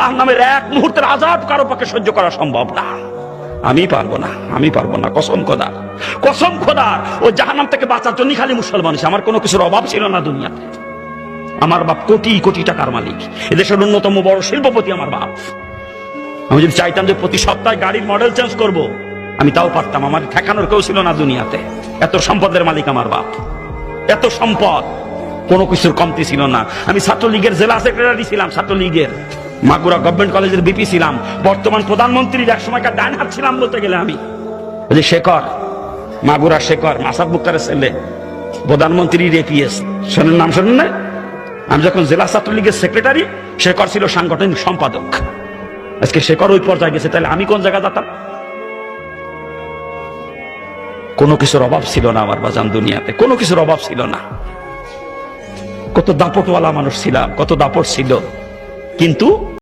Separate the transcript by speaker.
Speaker 1: জাহান্নামের এক মুহূর্তের আযাব কারো পক্ষে সহ্য করা সম্ভব না। আমি পারবো না, কসম খোদা। ও জাহান্নাম থেকে বাঁচার জন্য খালি মুসলমান। আমার কোনো কিছুর অভাব ছিল না দুনিয়াতে। আমার বাপ কোটি কোটি টাকার মালিক, এদেশের অন্যতম বড় শিল্পপতি আমার বাপ। আমি যদি চাইতাম যে প্রতি সপ্তাহে গাড়ির মডেল চেঞ্জ করব, আমি তাও পারতাম। আমার ঠেকানোর কেউ ছিল না দুনিয়াতে। এত সম্পদের মালিক আমার বাপ, এত সম্পদ, কোনো কিছুর কমতি ছিল না। আমি ছাত্রলীগের জেলা সেক্রেটারি ছিলাম, ছাত্রলীগের মাগুরা গভর্নমেন্ট কলেজের বিপি ছিলাম। বর্তমান প্রধানমন্ত্রীর এক সময়কার ডান হাত ছিলাম বলতে গেলে আমি। ওই যে শেখর, মাগুরা শেখর, মাসাদ মুক্তারের ছেলে, প্রধানমন্ত্রীর এপিএস, শোনেন নাম শোনেন না? আমি যখন জেলা ছাত্রলীগের সেক্রেটারি, শেখর ছিল সাংগঠনিক সম্পাদক। আজকে শেখর ওই পর্যায়ে গেছে, তাহলে আমি কোন জায়গায় যেতাম? কোনো কিছুর অভাব ছিল না আমার বাজান দুনিয়াতে, কোনো কিছুর অভাব ছিল না। কত দাপটওয়ালা মানুষ ছিলাম, কত দাপট ছিল, কিন্তু